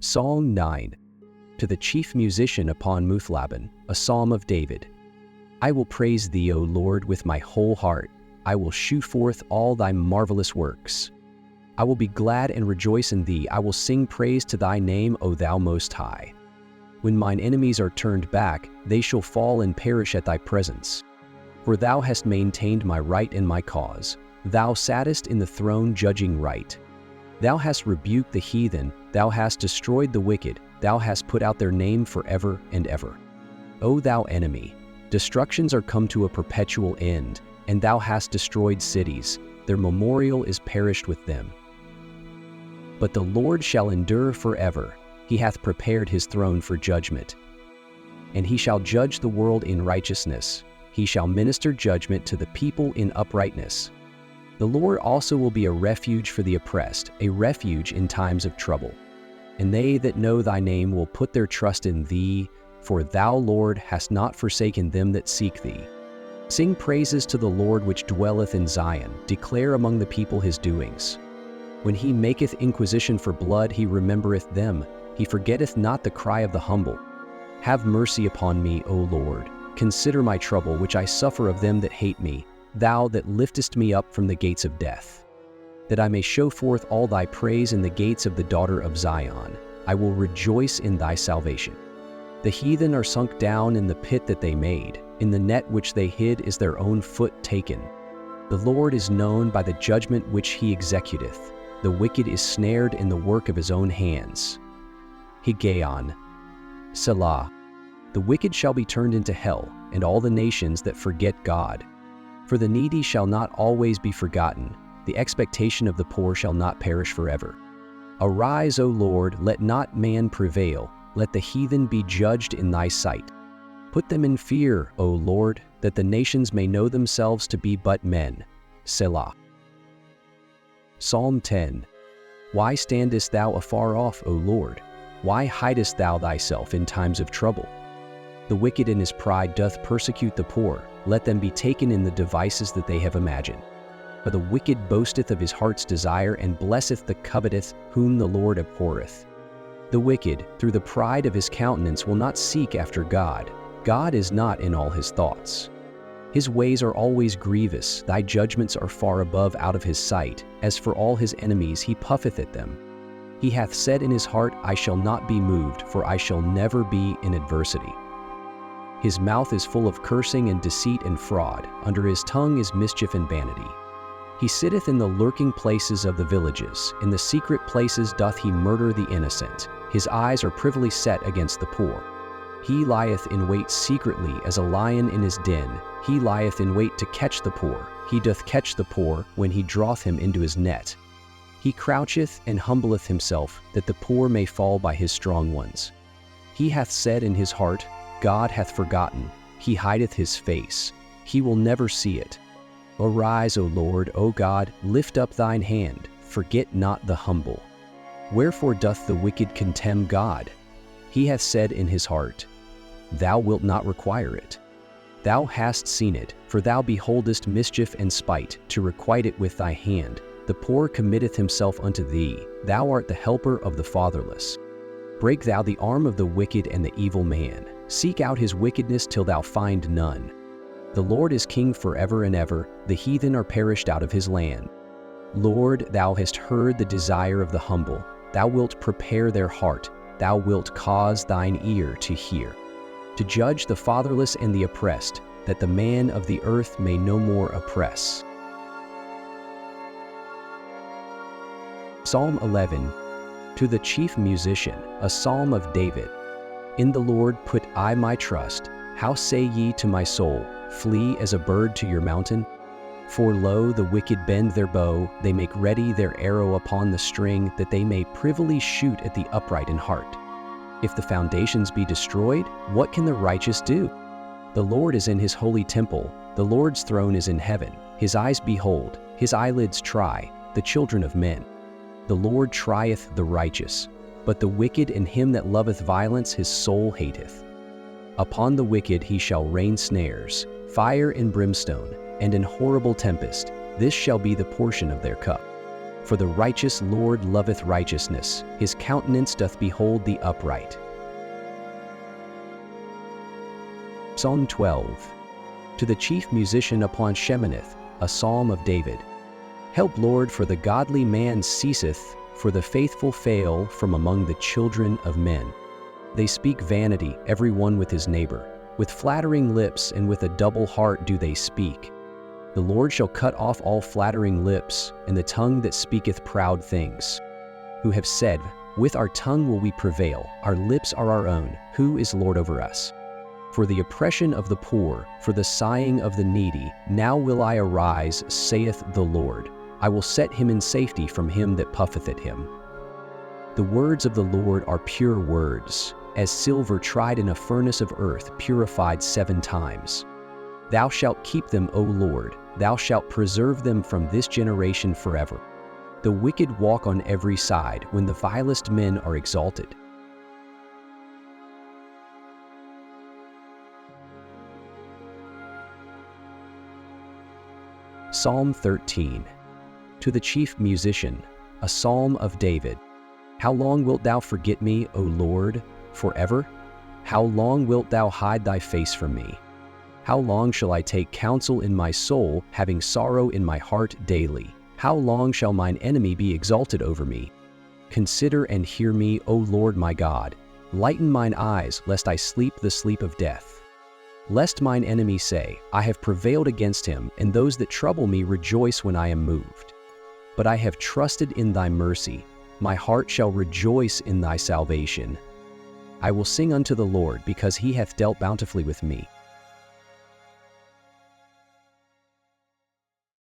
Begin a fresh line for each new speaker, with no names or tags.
Psalm 9. To the chief musician upon Muthlaban, a psalm of David. I will praise thee, O Lord, with my whole heart. I will shew forth all thy marvelous works. I will be glad and rejoice in thee. I will sing praise to thy name, O thou Most High. When mine enemies are turned back, they shall fall and perish at thy presence. For thou hast maintained my right and my cause. Thou sattest in the throne judging right. Thou hast rebuked the heathen, thou hast destroyed the wicked, thou hast put out their name forever and ever. O thou enemy, destructions are come to a perpetual end, and thou hast destroyed cities, their memorial is perished with them. But the Lord shall endure forever, he hath prepared his throne for judgment. And he shall judge the world in righteousness, he shall minister judgment to the people in uprightness. The Lord also will be a refuge for the oppressed, a refuge in times of trouble. And they that know thy name will put their trust in thee, for thou, Lord, hast not forsaken them that seek thee. Sing praises to the Lord which dwelleth in Zion, declare among the people his doings. When he maketh inquisition for blood, he remembereth them, he forgetteth not the cry of the humble. Have mercy upon me, O Lord, consider my trouble which I suffer of them that hate me, thou that liftest me up from the gates of death. That I may show forth all thy praise in the gates of the daughter of Zion, I will rejoice in thy salvation. The heathen are sunk down in the pit that they made, in the net which they hid is their own foot taken. The Lord is known by the judgment which he executeth, the wicked is snared in the work of his own hands. Higgaion, Selah. The wicked shall be turned into hell, and all the nations that forget God. For the needy shall not always be forgotten, the expectation of the poor shall not perish forever. Arise, O Lord, let not man prevail, let the heathen be judged in thy sight. Put them in fear, O Lord, that the nations may know themselves to be but men. Selah. Psalm 10. Why standest thou afar off, O Lord? Why hidest thou thyself in times of trouble? The wicked in his pride doth persecute the poor, let them be taken in the devices that they have imagined. For the wicked boasteth of his heart's desire, and blesseth the covetous, whom the Lord abhorreth. The wicked, through the pride of his countenance, will not seek after God. God is not in all his thoughts. His ways are always grievous, thy judgments are far above out of his sight. As for all his enemies, he puffeth at them. He hath said in his heart, I shall not be moved, for I shall never be in adversity. His mouth is full of cursing and deceit and fraud, under his tongue is mischief and vanity. He sitteth in the lurking places of the villages, in the secret places doth he murder the innocent. His eyes are privily set against the poor. He lieth in wait secretly as a lion in his den, he lieth in wait to catch the poor, he doth catch the poor when he draweth him into his net. He croucheth and humbleth himself, that the poor may fall by his strong ones. He hath said in his heart, God hath forgotten, he hideth his face, he will never see it. Arise, O Lord, O God, lift up thine hand, forget not the humble. Wherefore doth the wicked contemn God? He hath said in his heart, Thou wilt not require it. Thou hast seen it, for thou beholdest mischief and spite, to requite it with thy hand. The poor committeth himself unto thee, thou art the helper of the fatherless. Break thou the arm of the wicked and the evil man. Seek out his wickedness till thou find none. The Lord is king forever and ever, the heathen are perished out of his land. Lord, thou hast heard the desire of the humble, thou wilt prepare their heart, thou wilt cause thine ear to hear. To judge the fatherless and the oppressed, that the man of the earth may no more oppress. Psalm 11. To the chief musician, a psalm of David. In the Lord put I my trust. How say ye to my soul, flee as a bird to your mountain? For lo, the wicked bend their bow, they make ready their arrow upon the string, that they may privily shoot at the upright in heart. If the foundations be destroyed, what can the righteous do? The Lord is in his holy temple, the Lord's throne is in heaven. His eyes behold, his eyelids try, the children of men. The Lord trieth the righteous, but the wicked and him that loveth violence his soul hateth. Upon the wicked he shall rain snares, fire and brimstone, and an horrible tempest, this shall be the portion of their cup. For the righteous Lord loveth righteousness, his countenance doth behold the upright. Psalm 12. To the chief musician upon Sheminith, a psalm of David. Help, Lord, for the godly man ceaseth, for the faithful fail from among the children of men. They speak vanity, every one with his neighbor. With flattering lips and with a double heart do they speak. The Lord shall cut off all flattering lips, and the tongue that speaketh proud things. Who have said, with our tongue will we prevail, our lips are our own, who is Lord over us? For the oppression of the poor, for the sighing of the needy, now will I arise, saith the Lord. I will set him in safety from him that puffeth at him. The words of the Lord are pure words, as silver tried in a furnace of earth, purified 7 times. Thou shalt keep them, O Lord, thou shalt preserve them from this generation forever. The wicked walk on every side, when the vilest men are exalted. Psalm 13. To the chief musician, a psalm of David. How long wilt thou forget me, O Lord, forever? How long wilt thou hide thy face from me? How long shall I take counsel in my soul, having sorrow in my heart daily? How long shall mine enemy be exalted over me? Consider and hear me, O Lord my God. Lighten mine eyes, lest I sleep the sleep of death. Lest mine enemy say, I have prevailed against him, and those that trouble me rejoice when I am moved. But I have trusted in thy mercy. My heart shall rejoice in thy salvation. I will sing unto the Lord, because he hath dealt bountifully with me.